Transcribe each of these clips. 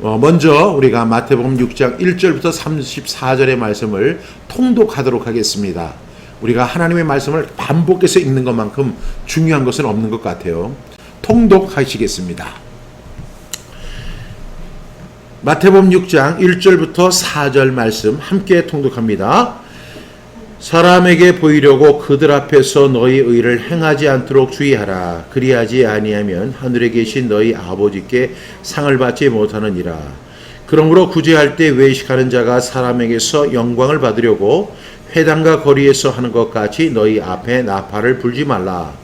먼저 우리가 마태복음 6장 1절부터 34절의 말씀을 통독하도록 하겠습니다. 우리가 하나님의 말씀을 반복해서 읽는 것만큼 중요한 것은 없는 것 같아요. 통독하시겠습니다. 마태복음 6장 1절부터 4절 말씀 함께 통독합니다. 사람에게 보이려고 그들 앞에서 너희 의를 행하지 않도록 주의하라. 그리하지 아니하면 하늘에 계신 너희 아버지께 상을 받지 못하느니라. 그러므로 구제할 때 외식하는 자가 사람에게서 영광을 받으려고 회당과 거리에서 하는 것 같이 너희 앞에 나팔을 불지 말라.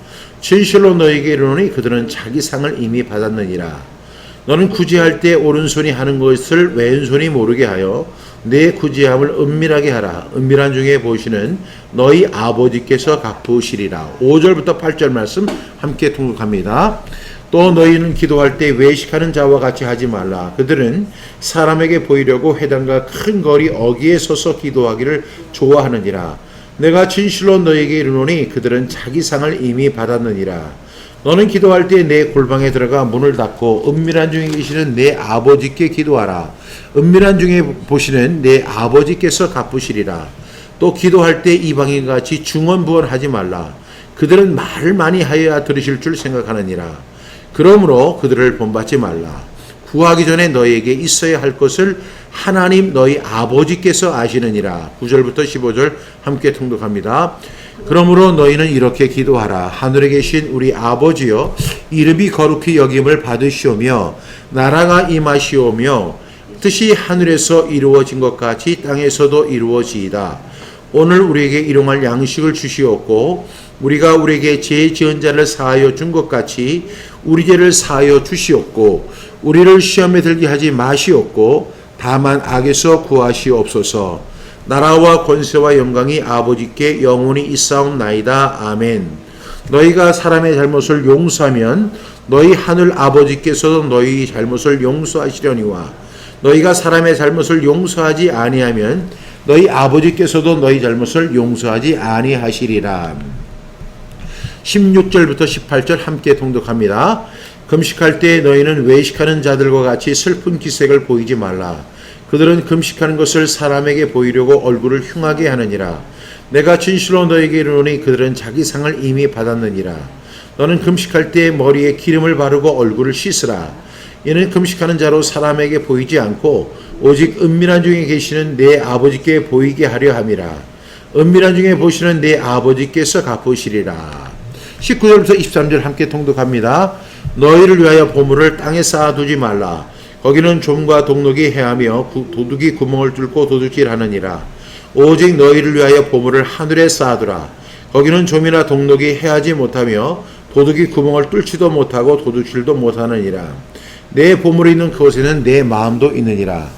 진실로 너희에게 이르노니 그들은 자기 상을 이미 받았느니라. 너는 구제할 때 오른손이 하는 것을 왼손이 모르게 하여 내 구제함을 은밀하게 하라. 은밀한 중에 보시는 너희 아버지께서 갚으시리라. 5절부터 8절 말씀 함께 통독합니다. 또 너희는 기도할 때 외식하는 자와 같이 하지 말라. 그들은 사람에게 보이려고 회당과 큰 거리 어귀에 서서 기도하기를 좋아하느니라. 내가 진실로 너희에게 이르노니 그들은 자기 상을 이미 받았느니라. 너는 기도할 때 내 골방에 들어가 문을 닫고 은밀한 중에 계시는 내 아버지께 기도하라. 은밀한 중에 보시는 내 아버지께서 갚으시리라. 또 기도할 때 이방인같이 중언부언하지 말라. 그들은 말을 많이 하여야 들으실 줄 생각하느니라. 그러므로 그들을 본받지 말라. 구하기 전에 너희에게 있어야 할 것을 하나님 너희 아버지께서 아시느니라. 9절부터 15절 함께 통독합니다. 그러므로 너희는 이렇게 기도하라. 하늘에 계신 우리 아버지여, 이름이 거룩히 여김을 받으시오며 나라가 임하시오며 뜻이 하늘에서 이루어진 것 같이 땅에서도 이루어지이다. 오늘 우리에게 일용할 양식을 주시옵고 우리가 우리에게 죄 지은 자를 사하여 준 것 같이 우리 죄를 사하여 주시옵고 우리를 시험에 들게 하지 마시옵고 다만 악에서 구하시옵소서. 나라와 권세와 영광이 아버지께 영원히 있사옵나이다. 아멘. 너희가 사람의 잘못을 용서하면 너희 하늘 아버지께서도 너희 잘못을 용서하시려니와 너희가 사람의 잘못을 용서하지 아니하면 너희 아버지께서도 너희 잘못을 용서하지 아니하시리라. 16절부터 18절 함께 통독합니다. 금식할 때 너희는 외식하는 자들과 같이 슬픈 기색을 보이지 말라. 그들은 금식하는 것을 사람에게 보이려고 얼굴을 흉하게 하느니라. 내가 진실로 너희에게 이르노니 그들은 자기 상을 이미 받았느니라. 너는 금식할 때 머리에 기름을 바르고 얼굴을 씻으라. 이는 금식하는 자로 사람에게 보이지 않고 오직 은밀한 중에 계시는 내 아버지께 보이게 하려 함이라. 은밀한 중에 보시는 내 아버지께서 갚으시리라. 19절부터 23절 함께 통독합니다. 너희를 위하여 보물을 땅에 쌓아두지 말라. 거기는 좀과 동록이 해하며 도둑이 구멍을 뚫고 도둑질하느니라. 오직 너희를 위하여 보물을 하늘에 쌓아두라. 거기는 좀이나 동록이 해하지 못하며 도둑이 구멍을 뚫지도 못하고 도둑질도 못하느니라. 내 보물이 있는 그곳에는 내 마음도 있느니라.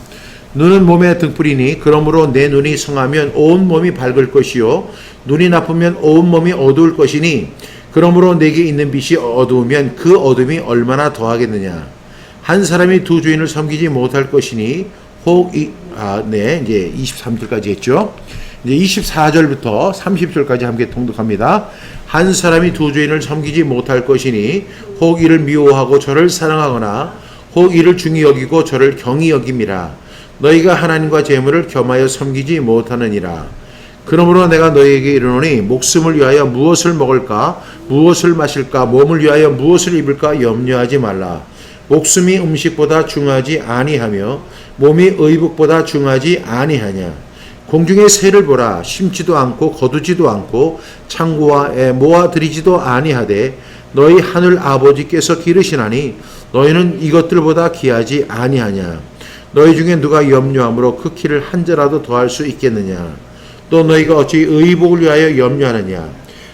눈은 몸의 등불이니 그러므로 내 눈이 성하면 온 몸이 밝을 것이요 눈이 나쁘면 온 몸이 어두울 것이니 그러므로 내게 있는 빛이 어두우면 그 어둠이 얼마나 더하겠느냐. 한 사람이 두 주인을 섬기지 못할 것이니 이제 23절까지 했죠. 이제 24절부터 30절까지 함께 통독합니다. 한 사람이 두 주인을 섬기지 못할 것이니 혹 이를 미워하고 저를 사랑하거나 혹 이를 중히 여기고 저를 경히 여김이라. 너희가 하나님과 재물을 겸하여 섬기지 못하느니라. 그러므로 내가 너희에게 이르노니 목숨을 위하여 무엇을 먹을까 무엇을 마실까 몸을 위하여 무엇을 입을까 염려하지 말라. 목숨이 음식보다 중하지 아니하며 몸이 의복보다 중하지 아니하냐. 공중의 새를 보라. 심지도 않고 거두지도 않고 창고에 모아들이지도 아니하되 너희 하늘 아버지께서 기르시나니 너희는 이것들보다 귀하지 아니하냐. 너희 중에 누가 염려함으로 그 키를 한 자라도 더할 수 있겠느냐. 또 너희가 어찌 의복을 위하여 염려하느냐.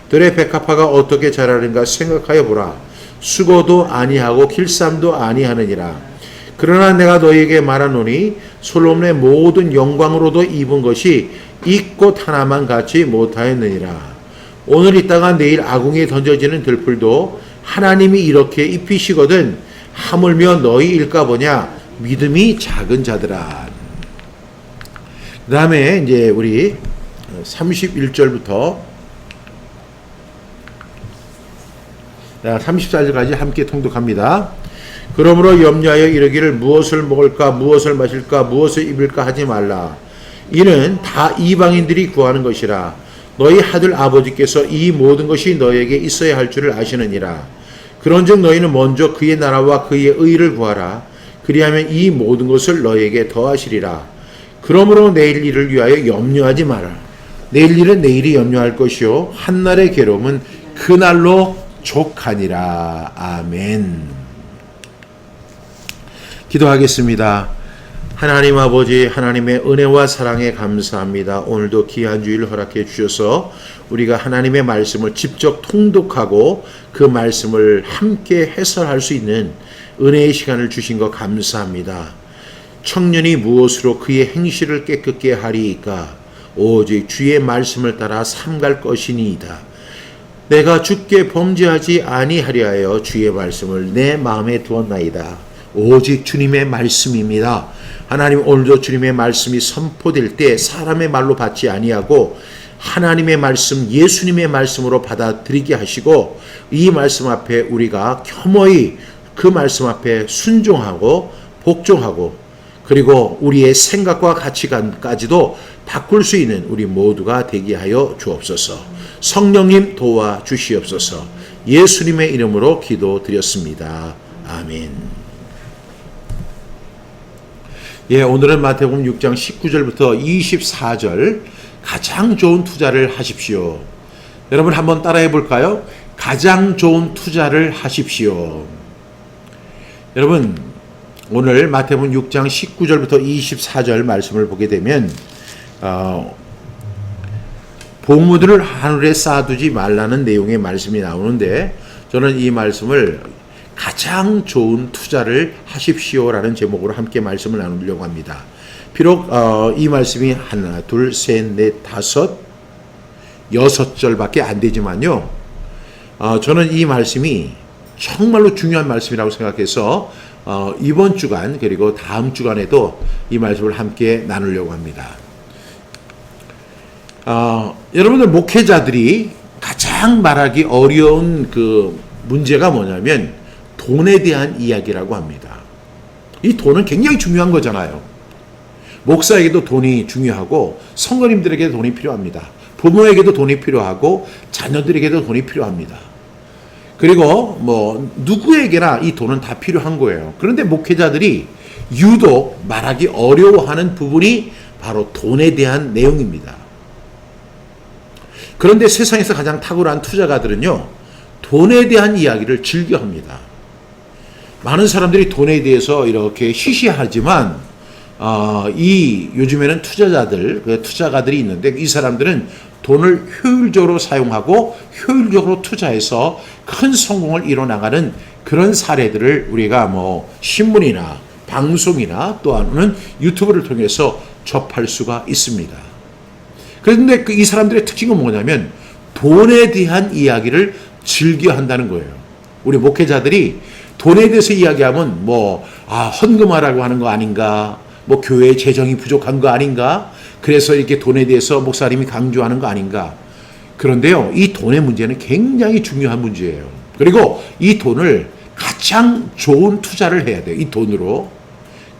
들의 백합화가 어떻게 자라는가 생각하여 보라. 수고도 아니하고 길쌈도 아니하느니라. 그러나 내가 너희에게 말하노니 솔로몬의 모든 영광으로도 입은 것이 이 꽃 하나만 갖지 못하였느니라. 오늘 있다가 내일 아궁이에 던져지는 들풀도 하나님이 이렇게 입히시거든 하물며 너희일까 보냐. 믿음이 작은 자들아. 그 다음에 이제 우리 31절부터 34절까지 함께 통독합니다. 그러므로 염려하여 이르기를 무엇을 먹을까 무엇을 마실까 무엇을 입을까 하지 말라. 이는 다 이방인들이 구하는 것이라. 너희 하늘 아버지께서 이 모든 것이 너희에게 있어야 할 줄을 아시느니라. 그런즉 너희는 먼저 그의 나라와 그의 의를 구하라. 그리하면 이 모든 것을 너희에게 더하시리라. 그러므로 내일 일을 위하여 염려하지 마라. 내일 일은 내일이 염려할 것이요 한날의 괴로움은 그날로 족하니라. 아멘. 기도하겠습니다. 하나님 아버지, 하나님의 은혜와 사랑에 감사합니다. 오늘도 귀한 주일 허락해 주셔서 우리가 하나님의 말씀을 직접 통독하고 그 말씀을 함께 해설할 수 있는 은혜의 시간을 주신 것 감사합니다. 청년이 무엇으로 그의 행실을 깨끗게 하리이까? 오직 주의 말씀을 따라 삼갈 것이니이다. 내가 주께 범죄하지 아니하려 하여 주의 말씀을 내 마음에 두었나이다. 오직 주님의 말씀입니다. 하나님, 오늘도 주님의 말씀이 선포될 때 사람의 말로 받지 아니하고 하나님의 말씀, 예수님의 말씀으로 받아들이게 하시고 이 말씀 앞에 우리가 겸허히 그 말씀 앞에 순종하고 복종하고 그리고 우리의 생각과 가치관까지도 바꿀 수 있는 우리 모두가 되게 하여 주옵소서. 성령님 도와 주시옵소서. 예수님의 이름으로 기도드렸습니다. 아멘. 예, 오늘은 마태복음 6장 19절부터 24절 가장 좋은 투자를 하십시오. 여러분 한번 따라해 볼까요? 가장 좋은 투자를 하십시오. 여러분 오늘 마태복음 6장 19절부터 24절 말씀을 보게 되면 보물들을 하늘에 쌓아두지 말라는 내용의 말씀이 나오는데 저는 이 말씀을 가장 좋은 투자를 하십시오라는 제목으로 함께 말씀을 나누려고 합니다. 비록 이 말씀이 하나, 둘, 셋, 넷, 다섯, 6절밖에 안 되지만요. 저는 이 말씀이 정말로 중요한 말씀이라고 생각해서 이번 주간 그리고 다음 주간에도 이 말씀을 함께 나누려고 합니다. 여러분들 목회자들이 가장 말하기 어려운 그 문제가 뭐냐면 돈에 대한 이야기라고 합니다. 이 돈은 굉장히 중요한 거잖아요. 목사에게도 돈이 중요하고 성도님들에게도 돈이 필요합니다. 부모에게도 돈이 필요하고 자녀들에게도 돈이 필요합니다. 그리고 뭐 누구에게나 이 돈은 다 필요한 거예요. 그런데 목회자들이 유독 말하기 어려워하는 부분이 바로 돈에 대한 내용입니다. 그런데 세상에서 가장 탁월한 투자가들은요, 돈에 대한 이야기를 즐겨합니다. 많은 사람들이 돈에 대해서 이렇게 시시하지만 요즘에는 투자가들이 있는데 이 사람들은 돈을 효율적으로 사용하고 효율적으로 투자해서 큰 성공을 이뤄나가는 그런 사례들을 우리가 뭐 신문이나 방송이나 또는 유튜브를 통해서 접할 수가 있습니다. 그런데 이 사람들의 특징은 뭐냐면 돈에 대한 이야기를 즐겨 한다는 거예요. 우리 목회자들이 돈에 대해서 이야기하면 헌금하라고 하는 거 아닌가, 교회 재정이 부족한 거 아닌가, 그래서 이렇게 돈에 대해서 목사님이 강조하는 거 아닌가. 그런데요, 이 돈의 문제는 굉장히 중요한 문제예요. 그리고 이 돈을 가장 좋은 투자를 해야 돼요. 이 돈으로.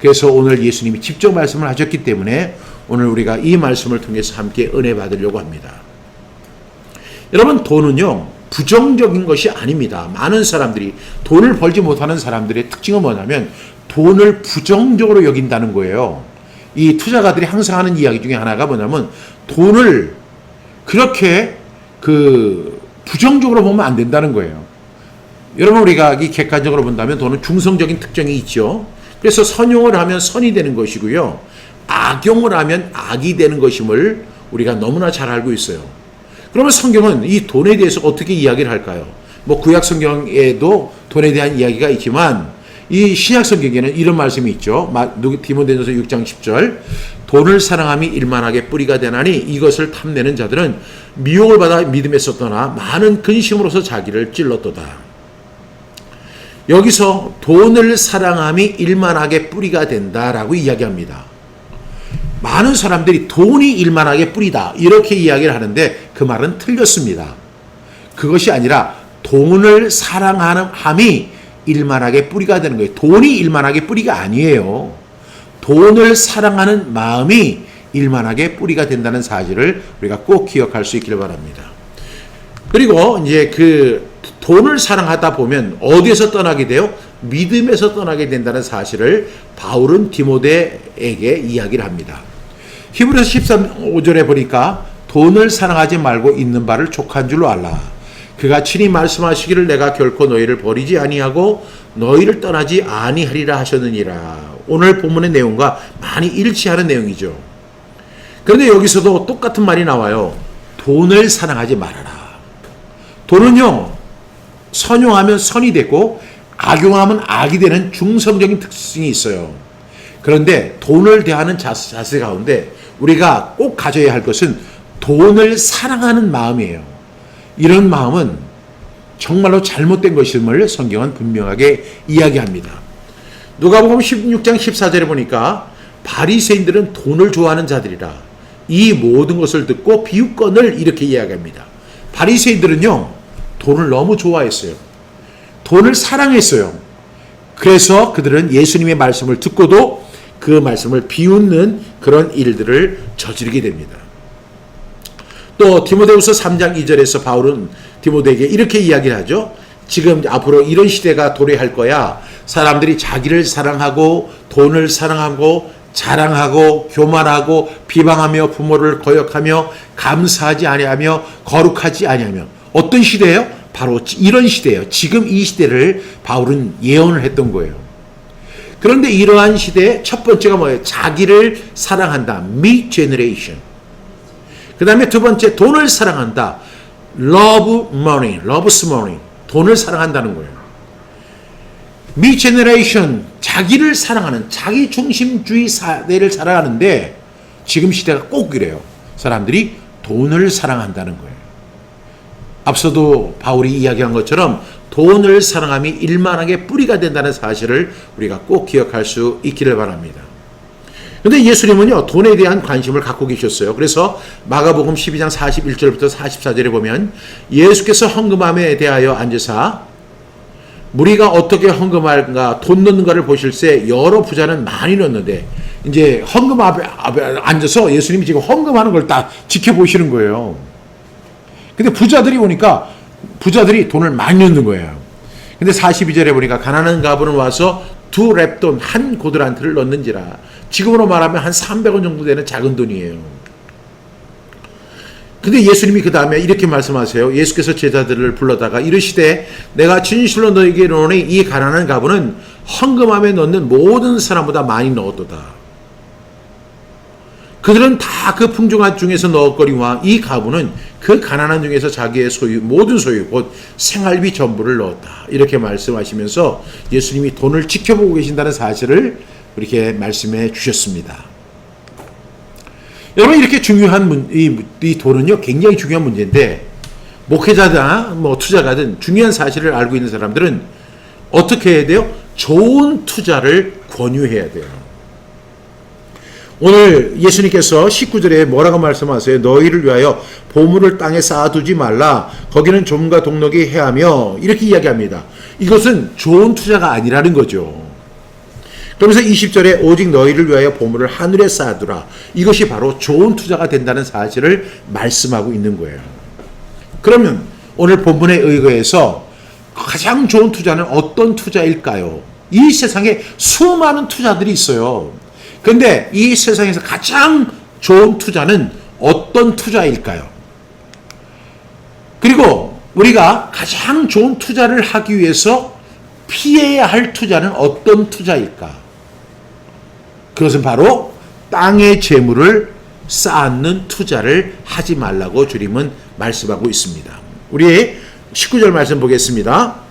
그래서 오늘 예수님이 직접 말씀을 하셨기 때문에 오늘 우리가 이 말씀을 통해서 함께 은혜 받으려고 합니다. 여러분, 돈은요, 부정적인 것이 아닙니다. 많은 사람들이 돈을 벌지 못하는 사람들의 특징은 뭐냐면 돈을 부정적으로 여긴다는 거예요. 이 투자가들이 항상 하는 이야기 중에 하나가 뭐냐면 돈을 그렇게 부정적으로 보면 안 된다는 거예요. 여러분, 우리가 이 객관적으로 본다면 돈은 중성적인 특징이 있죠. 그래서 선용을 하면 선이 되는 것이고요, 악용을 하면 악이 되는 것임을 우리가 너무나 잘 알고 있어요. 그러면 성경은 이 돈에 대해서 어떻게 이야기를 할까요? 구약 성경에도 돈에 대한 이야기가 있지만 이 신약 성경에는 이런 말씀이 있죠. 디모데전서 6장 10절, 돈을 사랑함이 일만하게 뿌리가 되나니 이것을 탐내는 자들은 미혹을 받아 믿음에서 떠나 많은 근심으로서 자기를 찔렀도다. 여기서 돈을 사랑함이 일만하게 뿌리가 된다라고 이야기합니다. 많은 사람들이 돈이 일만하게 뿌리다 이렇게 이야기를 하는데 그 말은 틀렸습니다. 그것이 아니라 돈을 사랑함이 일만하게 뿌리가 되는 거예요. 돈이 일만하게 뿌리가 아니에요. 돈을 사랑하는 마음이 일만하게 뿌리가 된다는 사실을 우리가 꼭 기억할 수 있기를 바랍니다. 그리고 이제 그 돈을 사랑하다 보면 어디에서 떠나게 돼요? 믿음에서 떠나게 된다는 사실을 바울은 디모데에게 이야기를 합니다. 히브리서 13:5절에 보니까 돈을 사랑하지 말고 있는 바를 족한 줄로 알라. 그가 친히 말씀하시기를 내가 결코 너희를 버리지 아니하고 너희를 떠나지 아니하리라 하셨느니라. 오늘 본문의 내용과 많이 일치하는 내용이죠. 그런데 여기서도 똑같은 말이 나와요. 돈을 사랑하지 말아라. 돈은요, 선용하면 선이 되고 악용하면 악이 되는 중성적인 특징이 있어요. 그런데 돈을 대하는 자세 가운데 우리가 꼭 가져야 할 것은 돈을 사랑하는 마음이에요. 이런 마음은 정말로 잘못된 것임을 성경은 분명하게 이야기합니다. 누가복음 16장 14절에 보니까 바리새인들은 돈을 좋아하는 자들이라 이 모든 것을 듣고 비유권을 이렇게 이야기합니다. 바리새인들은요, 돈을 너무 좋아했어요. 돈을 사랑했어요. 그래서 그들은 예수님의 말씀을 듣고도 그 말씀을 비웃는 그런 일들을 저지르게 됩니다. 또 디모데후서 3장 2절에서 바울은 디모데에게 이렇게 이야기를 하죠. 지금 앞으로 이런 시대가 도래할 거야. 사람들이 자기를 사랑하고 돈을 사랑하고 자랑하고 교만하고 비방하며 부모를 거역하며 감사하지 아니하며 거룩하지 아니하며 어떤 시대예요? 바로 이런 시대예요. 지금 이 시대를 바울은 예언을 했던 거예요. 그런데 이러한 시대의 첫 번째가 뭐예요? 자기를 사랑한다. Me generation. 그 다음에 두 번째, 돈을 사랑한다. Love money. Loves money. 돈을 사랑한다는 거예요. Me generation. 자기를 사랑하는, 자기 중심주의 사대를 살아가는데 지금 시대가 꼭 그래요. 사람들이 돈을 사랑한다는 거예요. 앞서도 바울이 이야기한 것처럼 돈을 사랑함이 일만하게 뿌리가 된다는 사실을 우리가 꼭 기억할 수 있기를 바랍니다. 그런데 예수님은요, 돈에 대한 관심을 갖고 계셨어요. 그래서 마가복음 12장 41절부터 44절에 보면 예수께서 헌금함에 대하여 앉으사 무리가 어떻게 헌금할까 돈 넣는가를 보실새 여러 부자는 많이 넣는데 이제 헌금 앞에 앉아서 예수님이 지금 헌금하는 걸 딱 지켜보시는 거예요. 근데 부자들이 오니까 부자들이 돈을 많이 넣는 거예요. 근데 42절에 보니까 가난한 가부는 와서 2렙돈 한 고드란트를 넣는지라. 지금으로 말하면 한 300원 정도 되는 작은 돈이에요. 근데 예수님이 그 다음에 이렇게 말씀하세요. 예수께서 제자들을 불러다가 이르시되 내가 진실로 너에게 이르노니 이 가난한 가부는 헌금함에 넣는 모든 사람보다 많이 넣었도다. 그들은 다 그 풍족한 중에서 넣었거니와 이 가부는 그 가난한 중에서 자기의 소유 모든 소유 곧 생활비 전부를 넣었다. 이렇게 말씀하시면서 예수님이 돈을 지켜보고 계신다는 사실을 이렇게 말씀해 주셨습니다. 여러분, 이렇게 중요한 이 돈은요, 굉장히 중요한 문제인데 목회자나 투자가든 중요한 사실을 알고 있는 사람들은 어떻게 해야 돼요? 좋은 투자를 권유해야 돼요. 오늘 예수님께서 19절에 뭐라고 말씀하세요? 너희를 위하여 보물을 땅에 쌓아두지 말라. 거기는 좀과 동록이 해하며 이렇게 이야기합니다. 이것은 좋은 투자가 아니라는 거죠. 그러면서 20절에 오직 너희를 위하여 보물을 하늘에 쌓아두라. 이것이 바로 좋은 투자가 된다는 사실을 말씀하고 있는 거예요. 그러면 오늘 본문에 의거해서 가장 좋은 투자는 어떤 투자일까요? 이 세상에 수많은 투자들이 있어요. 그런데 이 세상에서 가장 좋은 투자는 어떤 투자일까요? 그리고 우리가 가장 좋은 투자를 하기 위해서 피해야 할 투자는 어떤 투자일까? 그것은 바로 땅의 재물을 쌓는 투자를 하지 말라고 주님은 말씀하고 있습니다. 우리 19절 말씀 보겠습니다.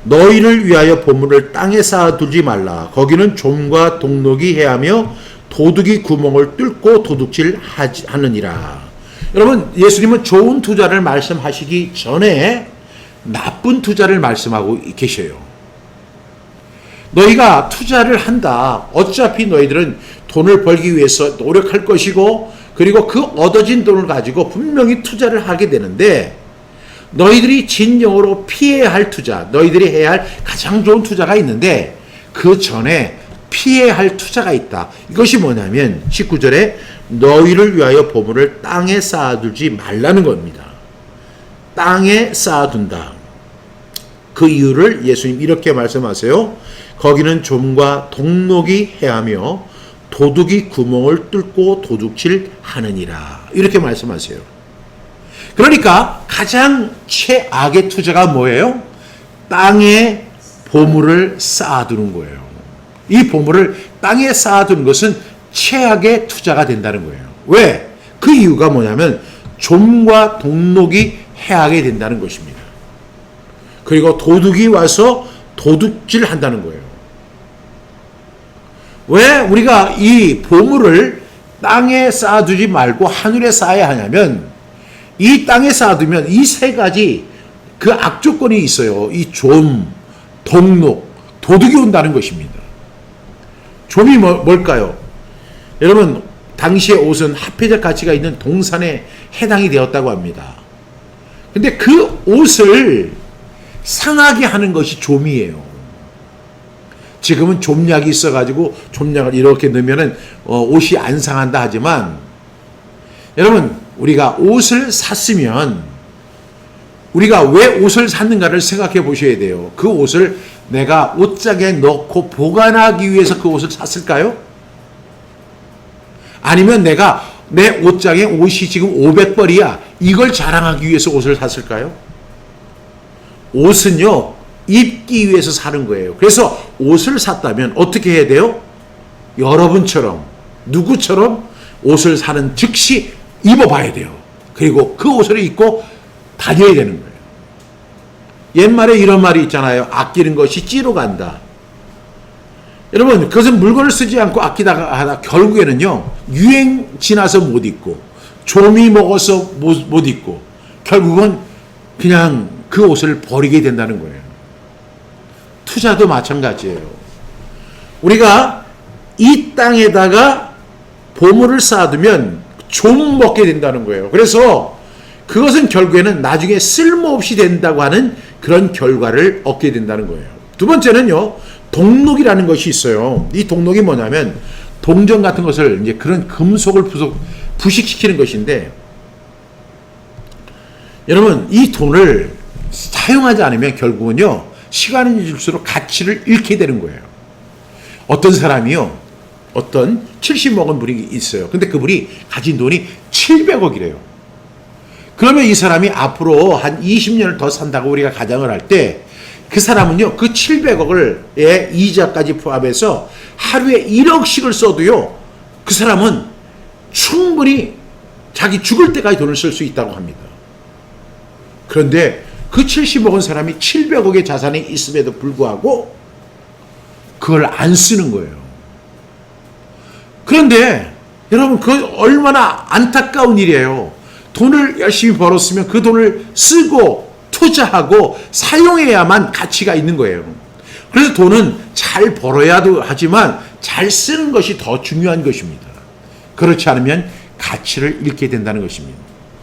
너희를 위하여 보물을 땅에 쌓아두지 말라. 거기는 좀과 동록이 해하며 도둑이 구멍을 뚫고 도둑질하느니라. 여러분, 예수님은 좋은 투자를 말씀하시기 전에 나쁜 투자를 말씀하고 계셔요. 너희가 투자를 한다. 어차피 너희들은 돈을 벌기 위해서 노력할 것이고 그리고 그 얻어진 돈을 가지고 분명히 투자를 하게 되는데 너희들이 진정으로 피해야 할 투자, 너희들이 해야 할 가장 좋은 투자가 있는데 그 전에 피해야 할 투자가 있다. 이것이 뭐냐면 19절에 너희를 위하여 보물을 땅에 쌓아두지 말라는 겁니다. 땅에 쌓아둔다. 그 이유를 예수님 이렇게 말씀하세요. 거기는 좀과 동록이 해하며 도둑이 구멍을 뚫고 도둑질 하느니라. 이렇게 말씀하세요. 그러니까 가장 최악의 투자가 뭐예요? 땅에 보물을 쌓아두는 거예요. 이 보물을 땅에 쌓아두는 것은 최악의 투자가 된다는 거예요. 왜? 그 이유가 뭐냐면 좀과 동록이 해하게 된다는 것입니다. 그리고 도둑이 와서 도둑질 한다는 거예요. 왜 우리가 이 보물을 땅에 쌓아두지 말고 하늘에 쌓아야 하냐면 이 땅에 쌓아두면 이 세 가지 그 악조건이 있어요. 이 좀, 동록, 도둑이 온다는 것입니다. 좀이 뭘까요? 여러분 당시의 옷은 화폐적 가치가 있는 동산에 해당이 되었다고 합니다. 근데 그 옷을 상하게 하는 것이 좀이에요. 지금은 좀약이 있어가지고 좀약을 이렇게 넣으면은 옷이 안 상한다 하지만 여러분 우리가 옷을 샀으면 우리가 왜 옷을 샀는가를 생각해 보셔야 돼요. 그 옷을 내가 옷장에 넣고 보관하기 위해서 그 옷을 샀을까요? 아니면 내가 내 옷장에 옷이 지금 500벌이야. 이걸 자랑하기 위해서 옷을 샀을까요? 옷은요, 입기 위해서 사는 거예요. 그래서 옷을 샀다면 어떻게 해야 돼요? 여러분처럼, 누구처럼 옷을 사는 즉시 입어봐야 돼요. 그리고 그 옷을 입고 다녀야 되는 거예요. 옛말에 이런 말이 있잖아요. 아끼는 것이 찌로 간다. 여러분, 그것은 물건을 쓰지 않고 아끼다가 하다 결국에는요, 유행 지나서 못 입고, 좀이 먹어서 못 입고, 결국은 그냥 그 옷을 버리게 된다는 거예요. 투자도 마찬가지예요. 우리가 이 땅에다가 보물을 쌓아두면 좀 먹게 된다는 거예요. 그래서 그것은 결국에는 나중에 쓸모없이 된다고 하는 그런 결과를 얻게 된다는 거예요. 두 번째는요, 동록이라는 것이 있어요. 이 동록이 뭐냐면 동전 같은 것을 이제 그런 금속을 부식시키는 것인데, 여러분 이 돈을 사용하지 않으면 결국은요 시간이 질수록 가치를 잃게 되는 거예요. 어떤 사람이요, 어떤 70 먹은 분이 있어요. 근데 그분이 가진 돈이 700억이래요. 그러면 이 사람이 앞으로 한 20년을 더 산다고 우리가 가정을 할 때 그 사람은요, 그 700억을 이자까지 포함해서 하루에 1억씩을 써도요, 그 사람은 충분히 자기 죽을 때까지 돈을 쓸 수 있다고 합니다. 그런데 그 70억은 사람이 700억의 자산이 있음에도 불구하고 그걸 안 쓰는 거예요. 그런데 여러분, 그 얼마나 안타까운 일이에요. 돈을 열심히 벌었으면 그 돈을 쓰고 투자하고 사용해야만 가치가 있는 거예요. 그래서 돈은 잘 벌어야 하지만 잘 쓰는 것이 더 중요한 것입니다. 그렇지 않으면 가치를 잃게 된다는 것입니다.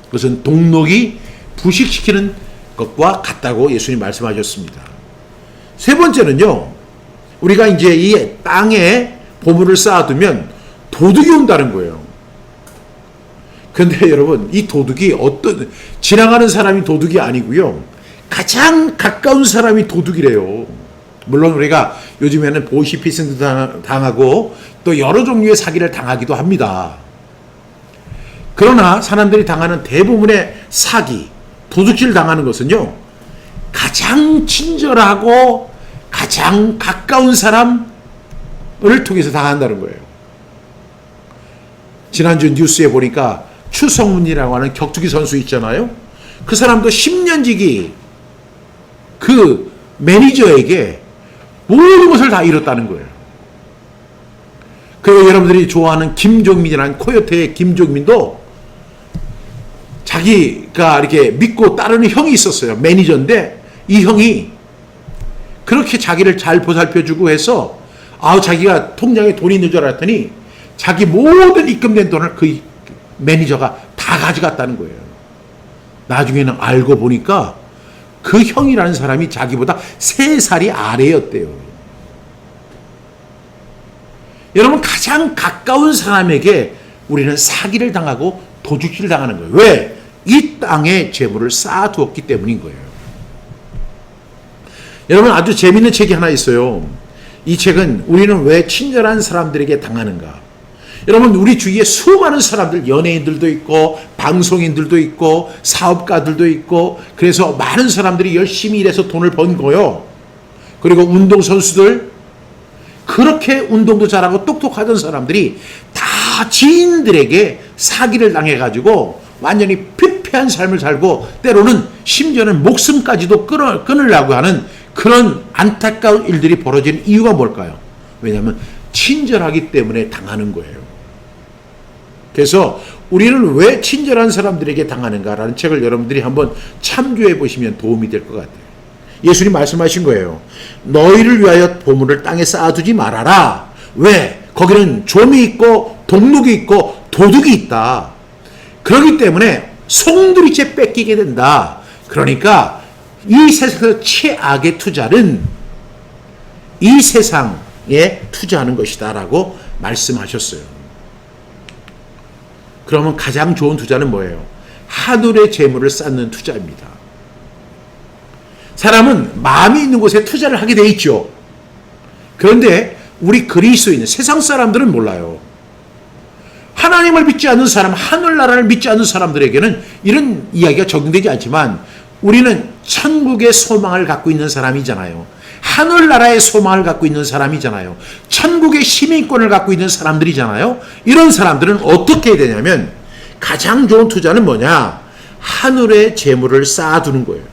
그것은 동록이 부식시키는 것과 같다고 예수님 말씀하셨습니다. 세 번째는요, 우리가 이제 이 땅에 보물을 쌓아두면 도둑이 온다는 거예요. 근데 여러분, 이 도둑이 지나가는 사람이 도둑이 아니고요, 가장 가까운 사람이 도둑이래요. 물론 우리가 요즘에는 보이스피싱도 당하고 또 여러 종류의 사기를 당하기도 합니다. 그러나 사람들이 당하는 대부분의 사기, 도둑질 당하는 것은요, 가장 친절하고 가장 가까운 사람을 통해서 당한다는 거예요. 지난주 뉴스에 보니까 추성문이라고 하는 격투기 선수 있잖아요. 그 사람도 10년 지기 그 매니저에게 모든 것을 다 잃었다는 거예요. 그리고 여러분들이 좋아하는 김종민이라는 코요태의 김종민도 자기가 이렇게 믿고 따르는 형이 있었어요. 매니저인데 이 형이 그렇게 자기를 잘 보살펴주고 해서 자기가 통장에 돈이 있는 줄 알았더니 자기 모든 입금된 돈을 그 매니저가 다 가져갔다는 거예요. 나중에는 알고 보니까 그 형이라는 사람이 자기보다 3살이 아래였대요. 여러분, 가장 가까운 사람에게 우리는 사기를 당하고 도둑질 당하는 거예요. 왜? 이 땅에 재물을 쌓아두었기 때문인 거예요. 여러분, 아주 재밌는 책이 하나 있어요. 이 책은 우리는 왜 친절한 사람들에게 당하는가? 여러분, 우리 주위에 수많은 사람들, 연예인들도 있고 방송인들도 있고 사업가들도 있고, 그래서 많은 사람들이 열심히 일해서 돈을 번 거요. 그리고 운동선수들, 그렇게 운동도 잘하고 똑똑하던 사람들이 다 지인들에게 사기를 당해가지고 완전히 피폐한 삶을 살고, 때로는 심지어는 목숨까지도 끊으려고 하는 그런 안타까운 일들이 벌어지는 이유가 뭘까요? 왜냐하면 친절하기 때문에 당하는 거예요. 그래서 우리는 왜 친절한 사람들에게 당하는가라는 책을 여러분들이 한번 참조해 보시면 도움이 될 것 같아요. 예수님 말씀하신 거예요. 너희를 위하여 보물을 땅에 쌓아두지 말아라. 왜? 거기는 좀이 있고 동록이 있고 도둑이 있다. 그렇기 때문에 송두리째 뺏기게 된다. 그러니까 이 세상에서 최악의 투자는 이 세상에 투자하는 것이다 라고 말씀하셨어요. 그러면 가장 좋은 투자는 뭐예요? 하늘의 재물을 쌓는 투자입니다. 사람은 마음이 있는 곳에 투자를 하게 돼 있죠. 그런데 우리 그리스도인, 세상 사람들은 몰라요. 하나님을 믿지 않는 사람, 하늘나라를 믿지 않는 사람들에게는 이런 이야기가 적용되지 않지만, 우리는 천국의 소망을 갖고 있는 사람이잖아요. 하늘나라의 소망을 갖고 있는 사람이잖아요. 천국의 시민권을 갖고 있는 사람들이잖아요. 이런 사람들은 어떻게 해야 되냐면, 가장 좋은 투자는 뭐냐? 하늘의 재물을 쌓아두는 거예요.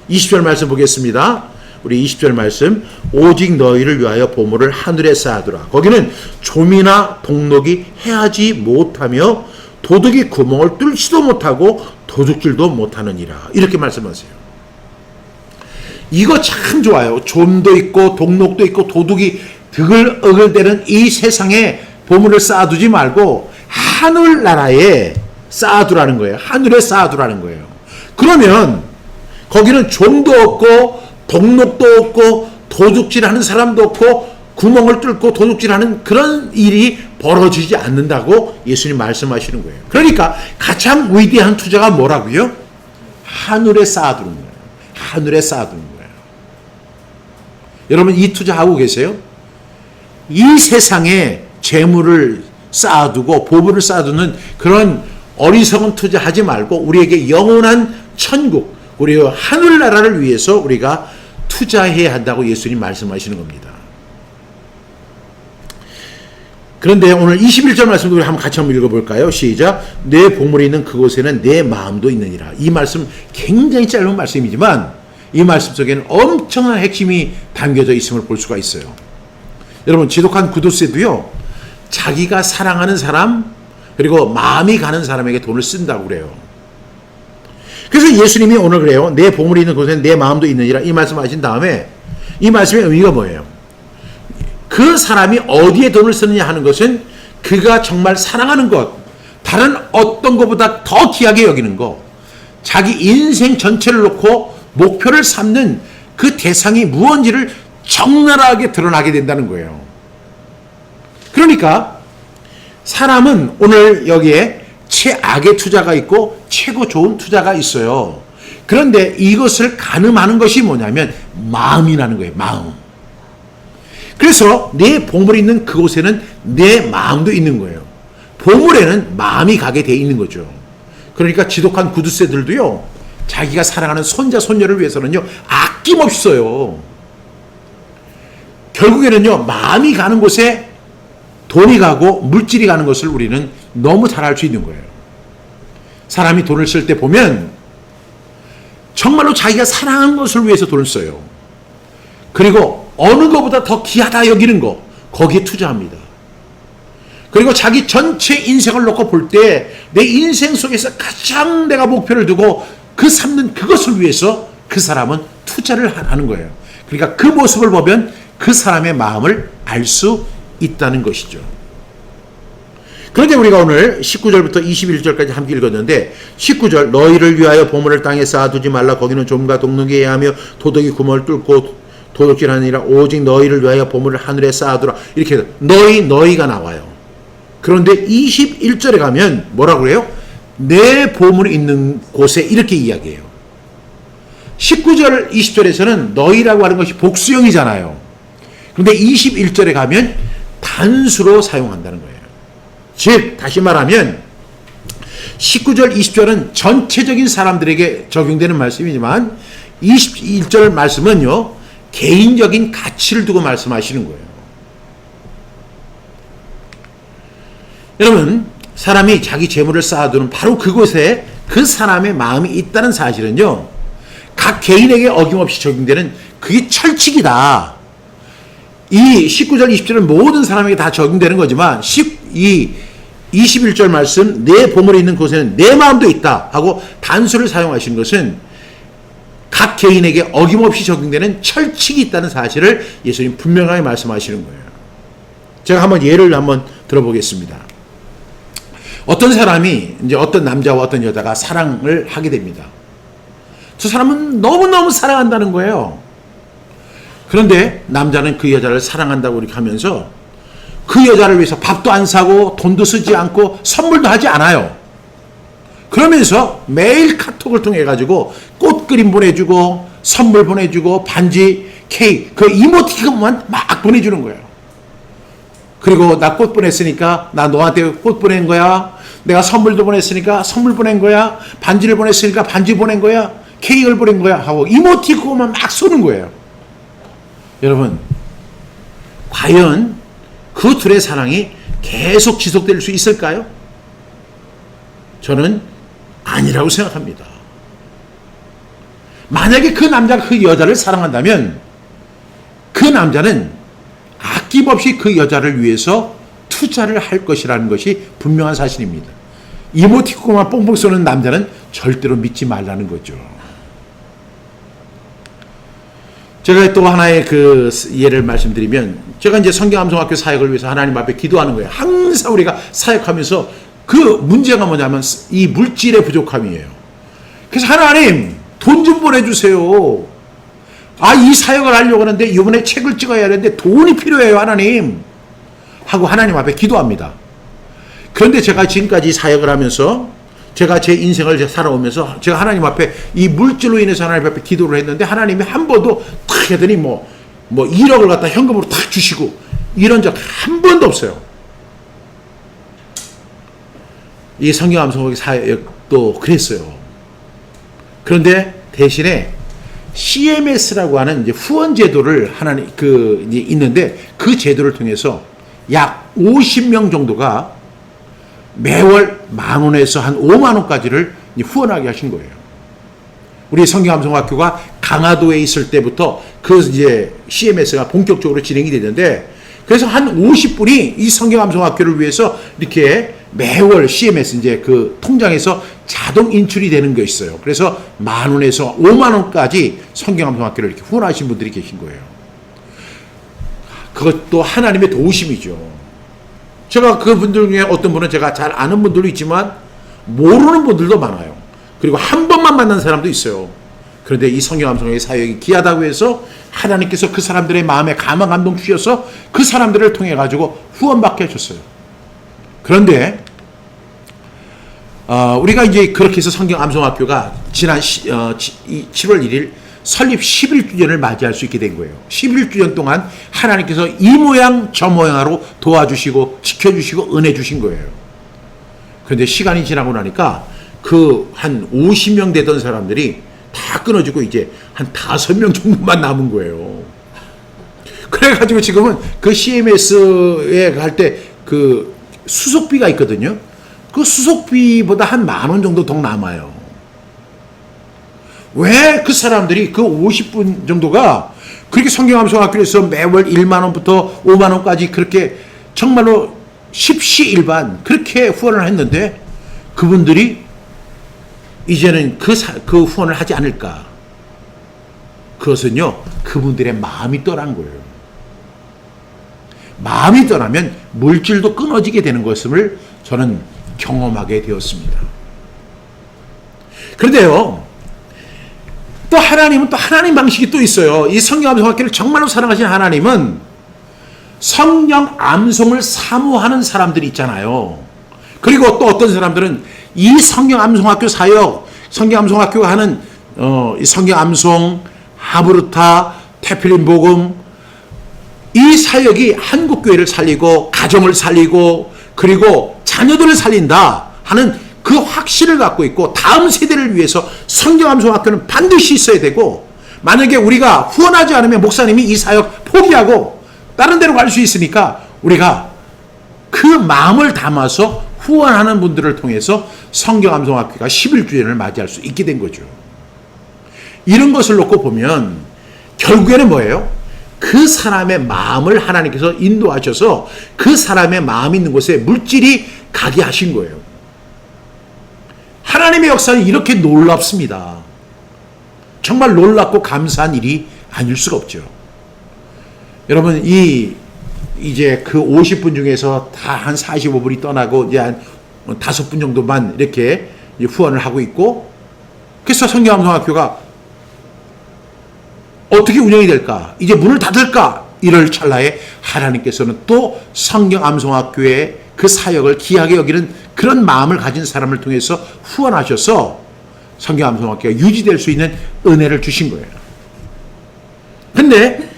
20절 말씀 보겠습니다. 우리 20절 말씀, 오직 너희를 위하여 보물을 하늘에 쌓아두라. 거기는 좀이나 동록이 해하지 못하며 도둑이 구멍을 뚫지도 못하고 도둑질도 못하느니라. 이렇게 말씀하세요. 이거 참 좋아요. 좀도 있고 동록도 있고 도둑이 드글어글대는 이 세상에 보물을 쌓아두지 말고 하늘나라에 쌓아두라는 거예요. 하늘에 쌓아두라는 거예요. 그러면 거기는 좀도 없고 동록도 없고 도둑질하는 사람도 없고 구멍을 뚫고 도둑질하는 그런 일이 벌어지지 않는다고 예수님 말씀하시는 거예요. 그러니까 가장 위대한 투자가 뭐라고요? 하늘에 쌓아두는 거예요. 하늘에 쌓아두는 거예요. 여러분, 이 투자하고 계세요? 이 세상에 재물을 쌓아두고 보물을 쌓아두는 그런 어리석은 투자하지 말고 우리에게 영원한 천국, 우리 하늘나라를 위해서 우리가 투자해야 한다고 예수님 말씀하시는 겁니다. 그런데 오늘 21절 말씀도 우리 같이 한번 읽어볼까요? 시작. 내 보물이 있는 그곳에는 내 마음도 있느니라. 이 말씀 굉장히 짧은 말씀이지만 이 말씀 속에는 엄청난 핵심이 담겨져 있음을 볼 수가 있어요. 여러분, 지독한 구두쇠도요, 자기가 사랑하는 사람 그리고 마음이 가는 사람에게 돈을 쓴다고 그래요. 그래서 예수님이 오늘 그래요. 내 보물이 있는 곳에는 내 마음도 있느니라. 이 말씀 하신 다음에 이 말씀의 의미가 뭐예요? 그 사람이 어디에 돈을 쓰느냐 하는 것은 그가 정말 사랑하는 것, 다른 어떤 것보다 더 귀하게 여기는 것, 자기 인생 전체를 놓고 목표를 삼는 그 대상이 무언지를 적나라하게 드러나게 된다는 거예요. 그러니까 사람은 오늘 여기에 최악의 투자가 있고 최고 좋은 투자가 있어요. 그런데 이것을 가늠하는 것이 뭐냐면 마음이라는 거예요. 마음. 그래서 내 보물이 있는 그곳에는 내 마음도 있는 거예요. 보물에는 마음이 가게 돼 있는 거죠. 그러니까 지독한 구두쇠들도요, 자기가 사랑하는 손자 손녀를 위해서는요 아낌없이 써요. 결국에는요 마음이 가는 곳에 돈이 가고 물질이 가는 것을 우리는 너무 잘 알 수 있는 거예요. 사람이 돈을 쓸 때 보면 정말로 자기가 사랑하는 것을 위해서 돈을 써요. 그리고 어느 것보다 더 귀하다 여기는 거, 거기에 투자합니다. 그리고 자기 전체 인생을 놓고 볼 때 내 인생 속에서 가장 내가 목표를 두고 그 삼는 그것을 위해서 그 사람은 투자를 하는 거예요. 그러니까 그 모습을 보면 그 사람의 마음을 알 수 있다는 것이죠. 그런데 우리가 오늘 19절부터 21절까지 함께 읽었는데 19절 너희를 위하여 보물을 땅에 쌓아두지 말라 거기는 좀과 동능에 하며 도둑이 구멍을 뚫고 도둑질하느니라 오직 너희를 위하여 보물을 하늘에 쌓아두라 이렇게 해서 너희가 나와요. 그런데 21절에 가면 뭐라고 그래요? 내 보물이 있는 곳에 이렇게 이야기해요. 19절 20절에서는 너희라고 하는 것이 복수형이잖아요. 그런데 21절에 가면 단수로 사용한다는 거예요. 즉 다시 말하면 19절 20절은 전체적인 사람들에게 적용되는 말씀이지만 21절 말씀은요 개인적인 가치를 두고 말씀하시는 거예요. 여러분 사람이 자기 재물을 쌓아두는 바로 그곳에 그 사람의 마음이 있다는 사실은요 각 개인에게 어김없이 적용되는 그게 철칙이다. 이 19절 20절은 모든 사람에게 다 적용되는 거지만 21절 말씀 내 보물이 있는 곳에는 내 마음도 있다 하고 단수를 사용하신 것은 각 개인에게 어김없이 적용되는 철칙이 있다는 사실을 예수님 분명하게 말씀하시는 거예요. 제가 한번 예를 들어보겠습니다. 어떤 사람이 이제 어떤 남자와 어떤 여자가 사랑을 하게 됩니다. 두 사람은 너무너무 사랑한다는 거예요. 그런데 남자는 그 여자를 사랑한다고 이렇게 하면서 그 여자를 위해서 밥도 안 사고 돈도 쓰지 않고 선물도 하지 않아요. 그러면서 매일 카톡을 통해 가지고 꽃 그림 보내주고 선물 보내주고 반지, 케이크 그 이모티콘만 막 보내주는 거예요. 그리고 나 꽃 보냈으니까 나 너한테 꽃 보낸 거야. 내가 선물도 보냈으니까 선물 보낸 거야. 반지를 보냈으니까 반지 보낸 거야. 케이크를 보낸 거야 하고 이모티콘만 막 쏘는 거예요. 여러분 과연 그 둘의 사랑이 계속 지속될 수 있을까요? 저는 아니라고 생각합니다. 만약에 그 남자가 그 여자를 사랑한다면 그 남자는 아낌없이 그 여자를 위해서 투자를 할 것이라는 것이 분명한 사실입니다. 이모티콘만 뽕뽕 쏘는 남자는 절대로 믿지 말라는 거죠. 제가 또 하나의 그 예를 말씀드리면 제가 이제 성경암송학교 사역을 위해서 하나님 앞에 기도하는 거예요. 항상 우리가 사역하면서 그 문제가 뭐냐면 이 물질의 부족함이에요. 그래서 하나님 돈 좀 보내주세요. 이 사역을 하려고 하는데 이번에 책을 찍어야 하는데 돈이 필요해요 하나님 하고 하나님 앞에 기도합니다. 그런데 제가 지금까지 사역을 하면서 제가 제 인생을 살아오면서 제가 하나님 앞에 이 물질로 인해서 하나님 앞에 기도를 했는데 하나님이 한 번도 탁 하더니 뭐 1억을 갖다 현금으로 탁 주시고 이런 적 한 번도 없어요. 이 성경암송학교 사역도 그랬어요. 그런데 대신에 CMS라고 하는 이제 후원 제도를 이제 있는데 그 제도를 통해서 약 50명 정도가 매월 10,000원에서 한 50,000원까지를 후원하게 하신 거예요. 우리 성경암송학교가 강화도에 있을 때부터 그 이제 CMS가 본격적으로 진행이 되는데 그래서 한 50분이 이 성경암송학교를 위해서 이렇게 매월 CMS 이제 그 통장에서 자동 인출이 되는 게 있어요. 그래서 10,000원에서 50,000원까지 성경암송학교를 이렇게 후원하신 분들이 계신 거예요. 그것도 하나님의 도우심이죠. 제가 그분들 중에 어떤 분은 제가 잘 아는 분들도 있지만 모르는 분들도 많아요. 그리고 한 번만 만난 사람도 있어요. 그런데 이 성경암송의 사역이 귀하다고 해서 하나님께서 그 사람들의 마음에 감화 감동 주셔서 그 사람들을 통해 가지고 후원받게 하셨어요. 그런데 우리가 이제 그렇게 해서 성경암송학교가 지난 7월 1일 설립 11주년을 맞이할 수 있게 된 거예요. 11주년 동안 하나님께서 이 모양 저 모양으로 도와주시고 지켜주시고 은혜 주신 거예요. 그런데 시간이 지나고 나니까 그 한 50명 되던 사람들이 다 끊어지고 이제 한 5명 정도만 남은 거예요. 그래가지고 지금은 그 CMS에 갈 때 그 수속비가 있거든요. 그 수속비보다 한 10,000원 정도 더 남아요. 왜 그 사람들이 그 50분 정도가 그렇게 성경암송학교에서 매월 10,000원부터 50,000원까지 그렇게 정말로 십시일반 그렇게 후원을 했는데 그분들이 이제는 그 후원을 하지 않을까? 그것은요 그분들의 마음이 떠난 거예요. 마음이 떠나면 물질도 끊어지게 되는 것을 저는 경험하게 되었습니다. 그런데요, 또 하나님은 또 하나님 방식이 또 있어요. 이 성경 암송학교를 정말로 사랑하시는 하나님은 성령 암송을 사모하는 사람들이 있잖아요. 그리고 또 어떤 사람들은 이 성경 암송학교 사역, 성경 암송학교가 하는 이 성경 암송, 하브루타, 테필린 복음, 이 사역이 한국 교회를 살리고 가정을 살리고 그리고 자녀들을 살린다 하는 그 확신을 갖고 있고, 다음 세대를 위해서 성경 암송학교는 반드시 있어야 되고, 만약에 우리가 후원하지 않으면 목사님이 이 사역 포기하고 다른 데로 갈 수 있으니까 우리가 그 마음을 담아서 후원하는 분들을 통해서 성경 암송학교가 11주년을 맞이할 수 있게 된 거죠. 이런 것을 놓고 보면 결국에는 뭐예요? 그 사람의 마음을 하나님께서 인도하셔서 그 사람의 마음 있는 곳에 물질이 가게 하신 거예요. 하나님의 역사는 이렇게 놀랍습니다. 정말 놀랍고 감사한 일이 아닐 수가 없죠. 여러분, 이제 그 50분 중에서 다 한 45분이 떠나고 이제 한 5분 정도만 이렇게 후원을 하고 있고, 그래서 성경암송학교가 어떻게 운영이 될까? 이제 문을 닫을까? 이럴 찰나에 하나님께서는 또 성경암송학교의 그 사역을 귀하게 여기는 그런 마음을 가진 사람을 통해서 후원하셔서 성경암송학교가 유지될 수 있는 은혜를 주신 거예요. 근데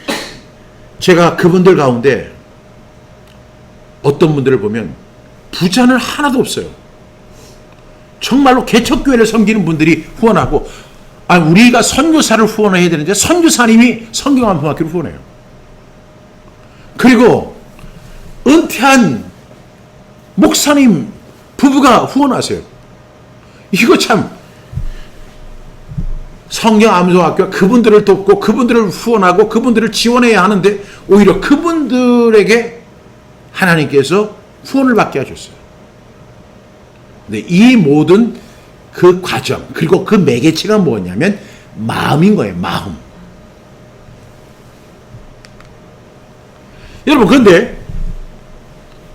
제가 그분들 가운데 어떤 분들을 보면 부자는 하나도 없어요. 정말로 개척교회를 섬기는 분들이 후원하고, 우리가 선교사를 후원해야 되는데 선교사님이 성경암송학교를 후원해요. 그리고 은퇴한 목사님 부부가 후원하세요. 이거 참, 성경암송학교가 그분들을 돕고 그분들을 후원하고 그분들을 지원해야 하는데 오히려 그분들에게 하나님께서 후원을 받게 하셨어요. 근데 이 모든 그 과정, 그리고 그 매개체가 뭐냐면 마음인 거예요. 마음. 여러분, 그런데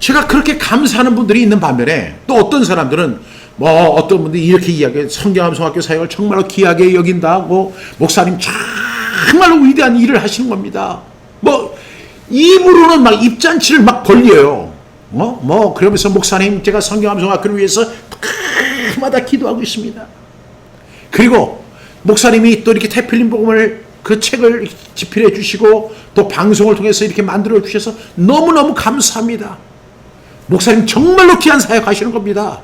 제가 그렇게 감사하는 분들이 있는 반면에 또 어떤 사람들은 어떤 분들이 이렇게 이야기해요. 성경암송학교 사역을 정말로 귀하게 여긴다고, 목사님 정말로 위대한 일을 하시는 겁니다. 입으로는 막 입잔치를 막 벌려요. 그러면서 목사님, 제가 성경암송학교를 위해서 마다 기도하고 있습니다. 그리고 목사님이 또 이렇게 태필린 복음을 그 책을 집필해 주시고 또 방송을 통해서 이렇게 만들어 주셔서 너무너무 감사합니다. 목사님 정말로 귀한 사역 하시는 겁니다.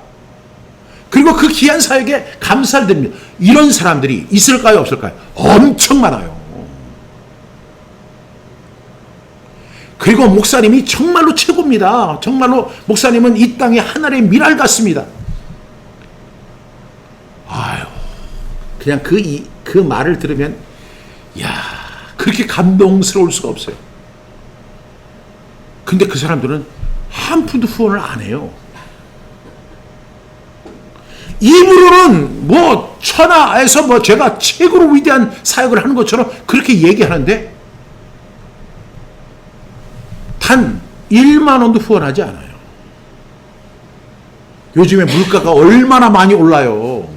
그리고 그 귀한 사역에 감사를 드립니다. 이런 사람들이 있을까요, 없을까요? 엄청 많아요. 그리고 목사님이 정말로 최고입니다. 정말로 목사님은 이 땅의 하늘의 미랄 같습니다. 그냥 그 말을 들으면, 그렇게 감동스러울 수가 없어요. 근데 그 사람들은 한 푼도 후원을 안 해요. 입으로는 천하에서 제가 최고로 위대한 사역을 하는 것처럼 그렇게 얘기하는데 단 1만 원도 후원하지 않아요. 요즘에 물가가 얼마나 많이 올라요.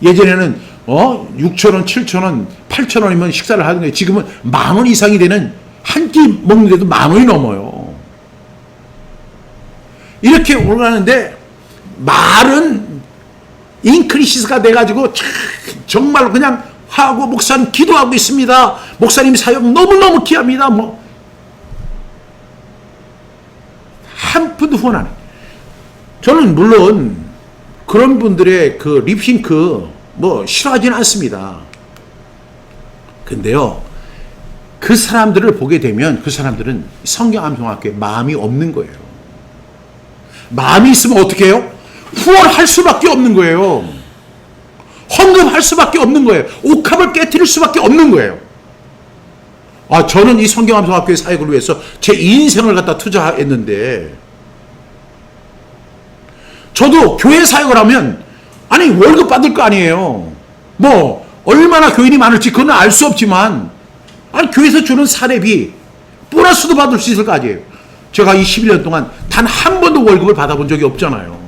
예전에는 6,000원, 7,000원, 8,000원이면 식사를 하는데 지금은 10,000원 이상이 되는 한 끼 먹는데도 10,000원이 넘어요. 이렇게 올라가는데 말은 인크리시스가 돼가지고 정말 그냥 하고, 목사님 기도하고 있습니다. 목사님 사역 너무너무 귀합니다. 한 푼도 후원 안 해요. 저는 물론 그런 분들의 그 립싱크 싫어하지는 않습니다. 근데요, 그 사람들을 보게 되면 그 사람들은 성경암송학교에 마음이 없는 거예요. 마음이 있으면 어떻게 해요? 후원할 수밖에 없는 거예요. 헌금할 수밖에 없는 거예요. 옥합을 깨트릴 수밖에 없는 거예요. 저는 이 성경암송학교의 사역을 위해서 제 인생을 갖다 투자했는데, 저도 교회 사역을 하면 월급 받을 거 아니에요. 얼마나 교인이 많을지 그건 알 수 없지만, 교회에서 주는 사례비 보너스도 받을 수 있을 거 아니에요. 제가 이 11년 동안 단 한 번도 월급을 받아본 적이 없잖아요.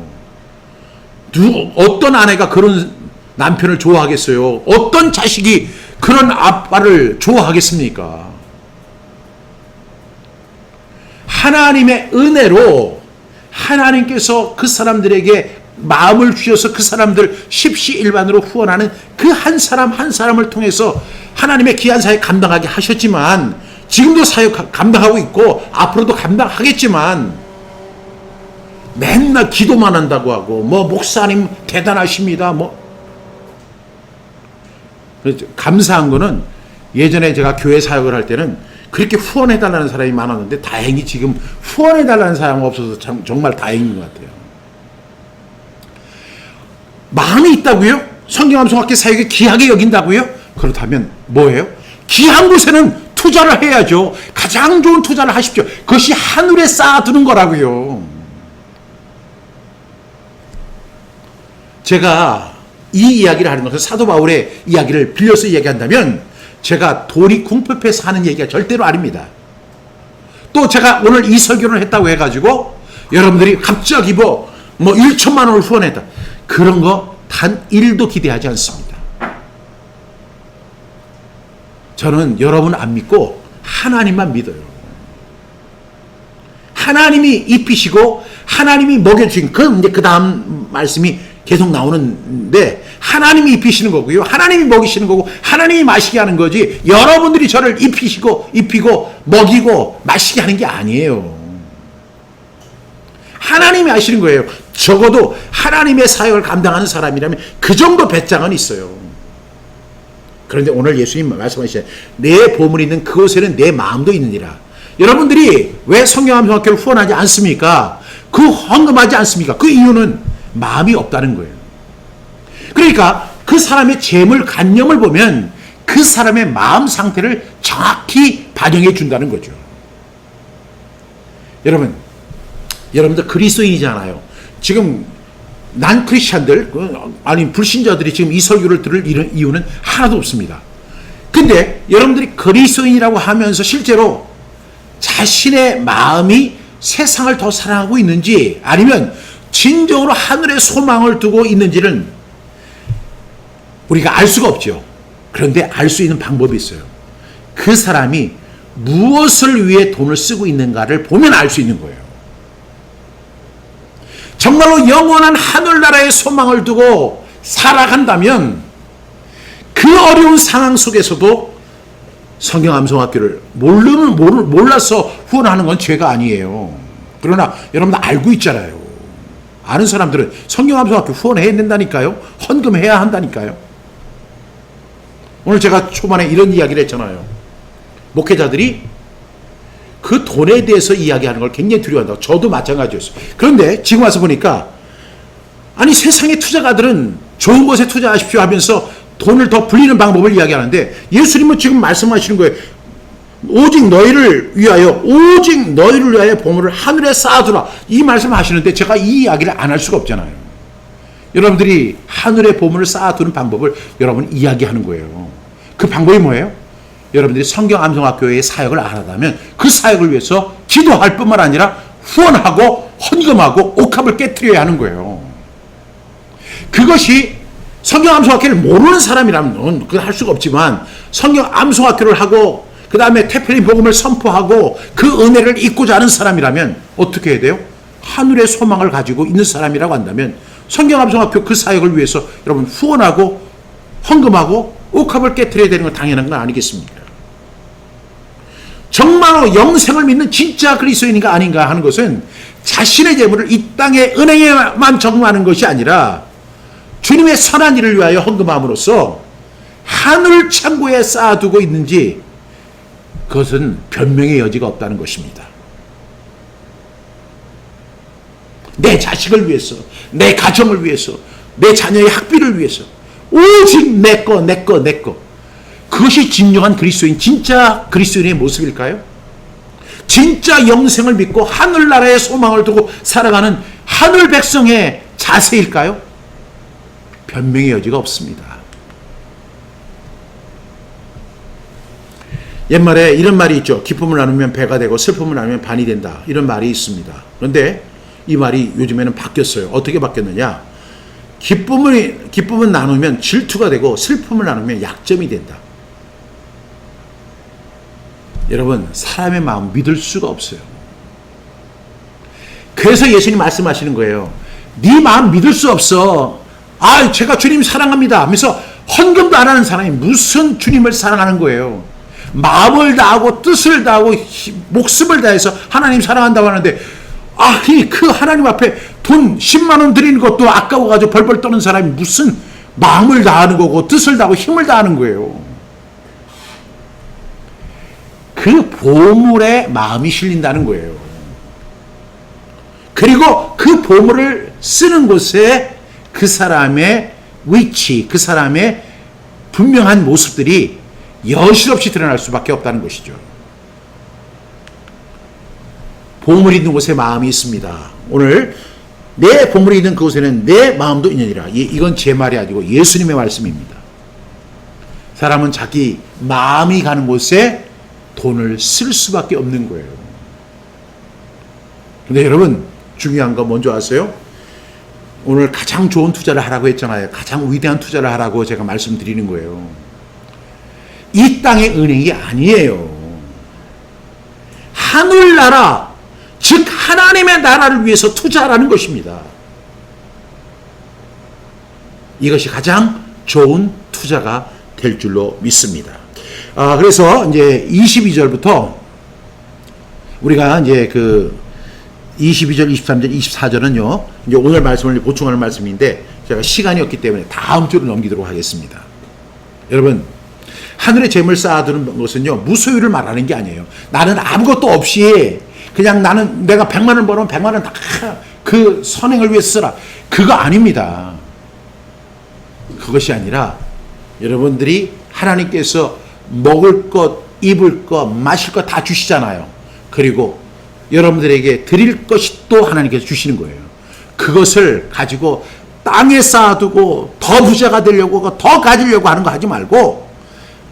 어떤 아내가 그런 남편을 좋아하겠어요? 어떤 자식이 그런 아빠를 좋아하겠습니까? 하나님의 은혜로 하나님께서 그 사람들에게 마음을 주셔서 그 사람들 십시일반으로 후원하는 그 한 사람 한 사람을 통해서 하나님의 귀한 사역 감당하게 하셨지만, 지금도 사역 감당하고 있고 앞으로도 감당하겠지만, 맨날 기도만 한다고 하고 목사님 대단하십니다 감사한 거는, 예전에 제가 교회 사역을 할 때는 그렇게 후원해달라는 사람이 많았는데 다행히 지금 후원해달라는 사람이 없어서 정말 다행인 것 같아요. 마음이 있다고요? 성경암송학교 사역에 귀하게 여긴다고요? 그렇다면 뭐예요? 귀한 곳에는 투자를 해야죠. 가장 좋은 투자를 하십시오. 그것이 하늘에 쌓아두는 거라고요. 제가 이 이야기를 하는 것은 사도 바울의 이야기를 빌려서 이야기한다면 제가 돈이 궁핍해서 하는 얘기가 절대로 아닙니다. 또 제가 오늘 이 설교를 했다고 해가지고 여러분들이 갑자기 1천만 원을 후원했다, 그런 거 단 1도 기대하지 않습니다. 저는 여러분 안 믿고 하나님만 믿어요. 하나님이 입히시고 하나님이 먹여주신, 그 다음 말씀이 계속 나오는데, 하나님이 입히시는 거고요, 하나님이 먹이시는 거고, 하나님이 마시게 하는 거지, 여러분들이 저를 입히고 먹이고 마시게 하는 게 아니에요. 하나님이 하시는 거예요. 적어도 하나님의 사역을 감당하는 사람이라면 그 정도 배짱은 있어요. 그런데 오늘 예수님 말씀하시잖아요. 내 보물이 있는 그곳에는 내 마음도 있느니라. 여러분들이 왜 성경암송학교를 후원하지 않습니까? 헌금하지 않습니까? 그 이유는 마음이 없다는 거예요. 그러니까 그 사람의 재물관념을 보면 그 사람의 마음 상태를 정확히 반영해 준다는 거죠. 여러분들 그리스도인이잖아요. 지금 난 크리스찬들, 아니 불신자들이 지금 이 설교를 들을 이유는 하나도 없습니다. 근데 여러분들이 그리스도인이라고 하면서 실제로 자신의 마음이 세상을 더 사랑하고 있는지, 아니면 진정으로 하늘의 소망을 두고 있는지는 우리가 알 수가 없죠. 그런데 알 수 있는 방법이 있어요. 그 사람이 무엇을 위해 돈을 쓰고 있는가를 보면 알 수 있는 거예요. 정말로 영원한 하늘나라의 소망을 두고 살아간다면 그 어려운 상황 속에서도 성경암송학교를 몰라서 후원하는 건 죄가 아니에요. 그러나 여러분 알고 있잖아요. 아는 사람들은 성경암송학교 후원해야 된다니까요. 헌금해야 한다니까요. 오늘 제가 초반에 이런 이야기를 했잖아요. 목회자들이 그 돈에 대해서 이야기하는 걸 굉장히 두려워한다고. 저도 마찬가지였어요. 그런데 지금 와서 보니까, 아니 세상의 투자가들은 좋은 곳에 투자하십시오 하면서 돈을 더 불리는 방법을 이야기하는데, 예수님은 지금 말씀하시는 거예요. 오직 너희를 위하여 보물을 하늘에 쌓아두라, 이 말씀을 하시는데 제가 이 이야기를 안 할 수가 없잖아요. 여러분들이 하늘에 보물을 쌓아두는 방법을 여러분 이야기하는 거예요. 그 방법이 뭐예요? 여러분들이 성경암송학교의 사역을 알아다면 그 사역을 위해서 기도할 뿐만 아니라 후원하고 헌금하고 옥합을 깨트려야 하는 거예요. 그것이 성경암송학교를 모르는 사람이라면 그걸 할 수가 없지만, 성경암송학교를 하고 그 다음에 태필린 복음을 선포하고 그 은혜를 잊고자 하는 사람이라면 어떻게 해야 돼요? 하늘의 소망을 가지고 있는 사람이라고 한다면 성경암송학교 그 사역을 위해서 여러분 후원하고 헌금하고 옥합을 깨트려야 되는 건 당연한 건 아니겠습니까? 정말로 영생을 믿는 진짜 그리스도인인가 아닌가 하는 것은 자신의 재물을 이 땅의 은행에만 적응하는 것이 아니라 주님의 선한 일을 위하여 헌금함으로써 하늘 창고에 쌓아두고 있는지, 그것은 변명의 여지가 없다는 것입니다. 내 자식을 위해서, 내 가정을 위해서, 내 자녀의 학비를 위해서 오직 내 거. 그것이 진정한 그리스도인, 진짜 그리스도인의 모습일까요? 진짜 영생을 믿고 하늘나라의 소망을 두고 살아가는 하늘 백성의 자세일까요? 변명의 여지가 없습니다. 옛말에 이런 말이 있죠. 기쁨을 나누면 배가 되고 슬픔을 나누면 반이 된다. 이런 말이 있습니다. 그런데 이 말이 요즘에는 바뀌었어요. 어떻게 바뀌었느냐? 기쁨을 나누면 질투가 되고 슬픔을 나누면 약점이 된다. 여러분, 사람의 마음 믿을 수가 없어요. 그래서 예수님 말씀하시는 거예요. 네 마음 믿을 수 없어. 제가 주님 사랑합니다 하면서 헌금도 안 하는 사람이 무슨 주님을 사랑하는 거예요. 마음을 다하고 뜻을 다하고 목숨을 다해서 하나님 사랑한다고 하는데 그 하나님 앞에 돈 10만 원 드리는 것도 아까워가지고 벌벌 떠는 사람이 무슨 마음을 다하는 거고 뜻을 다하고 힘을 다하는 거예요. 그 보물에 마음이 실린다는 거예요. 그리고 그 보물을 쓰는 곳에 그 사람의 위치, 그 사람의 분명한 모습들이 여실없이 드러날 수밖에 없다는 것이죠. 보물이 있는 곳에 마음이 있습니다. 오늘 내 보물이 있는 그곳에는 내 마음도 있느니라. 이건 제 말이 아니고 예수님의 말씀입니다. 사람은 자기 마음이 가는 곳에 돈을 쓸 수밖에 없는 거예요. 근데 여러분, 중요한 거 뭔지 아세요? 오늘 가장 좋은 투자를 하라고 했잖아요. 가장 위대한 투자를 하라고 제가 말씀드리는 거예요. 이 땅의 은행이 아니에요. 하늘나라, 즉 하나님의 나라를 위해서 투자하라는 것입니다. 이것이 가장 좋은 투자가 될 줄로 믿습니다. 그래서 이제 22절부터 우리가 이제 22절, 23절, 24절은요, 이제 오늘 말씀을 보충하는 말씀인데, 제가 시간이 없기 때문에 다음 주로 넘기도록 하겠습니다. 여러분, 하늘에 재물 쌓아두는 것은요, 무소유를 말하는 게 아니에요. 나는 아무것도 없이, 그냥 내가 100만 원 벌면 100만 원 다 그 선행을 위해서 쓰라. 그거 아닙니다. 그것이 아니라, 여러분들이 하나님께서 먹을 것, 입을 것, 마실 것 다 주시잖아요. 그리고 여러분들에게 드릴 것이 또 하나님께서 주시는 거예요. 그것을 가지고 땅에 쌓아두고 더 부자가 되려고 더 가지려고 하는 거 하지 말고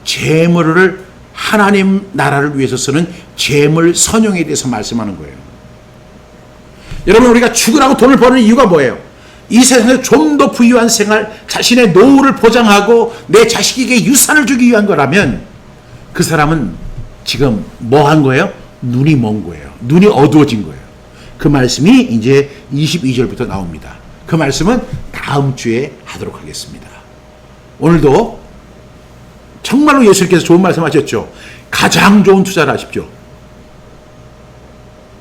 재물을 하나님 나라를 위해서 쓰는 재물 선용에 대해서 말씀하는 거예요. 여러분, 우리가 죽으라고 돈을 버는 이유가 뭐예요? 이 세상에 좀 더 부유한 생활, 자신의 노후를 보장하고 내 자식에게 유산을 주기 위한 거라면 그 사람은 지금 뭐 한 거예요? 눈이 먼 거예요. 눈이 어두워진 거예요. 그 말씀이 이제 22절부터 나옵니다. 그 말씀은 다음 주에 하도록 하겠습니다. 오늘도 정말로 예수님께서 좋은 말씀 하셨죠. 가장 좋은 투자를 하십시오.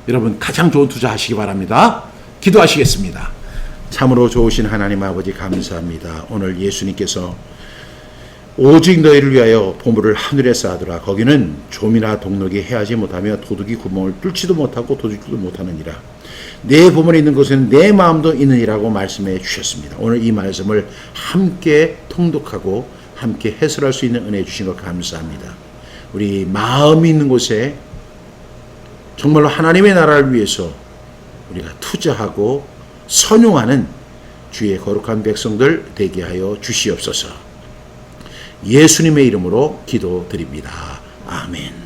여러분, 가장 좋은 투자 하시기 바랍니다. 기도하시겠습니다. 참으로 좋으신 하나님 아버지 감사합니다. 오늘 예수님께서 오직 너희를 위하여 보물을 하늘에 쌓아두라. 거기는 좀이나 동록이 해하지 못하며 도둑이 구멍을 뚫지도 못하고 도둑질도 못하느니라. 내 보물이 있는 곳에는 내 마음도 있느니라고 말씀해 주셨습니다. 오늘 이 말씀을 함께 통독하고 함께 해설할 수 있는 은혜 주신 것 감사합니다. 우리 마음이 있는 곳에 정말로 하나님의 나라를 위해서 우리가 투자하고 선용하는 주의 거룩한 백성들 되게 하여 주시옵소서. 예수님의 이름으로 기도드립니다. 아멘.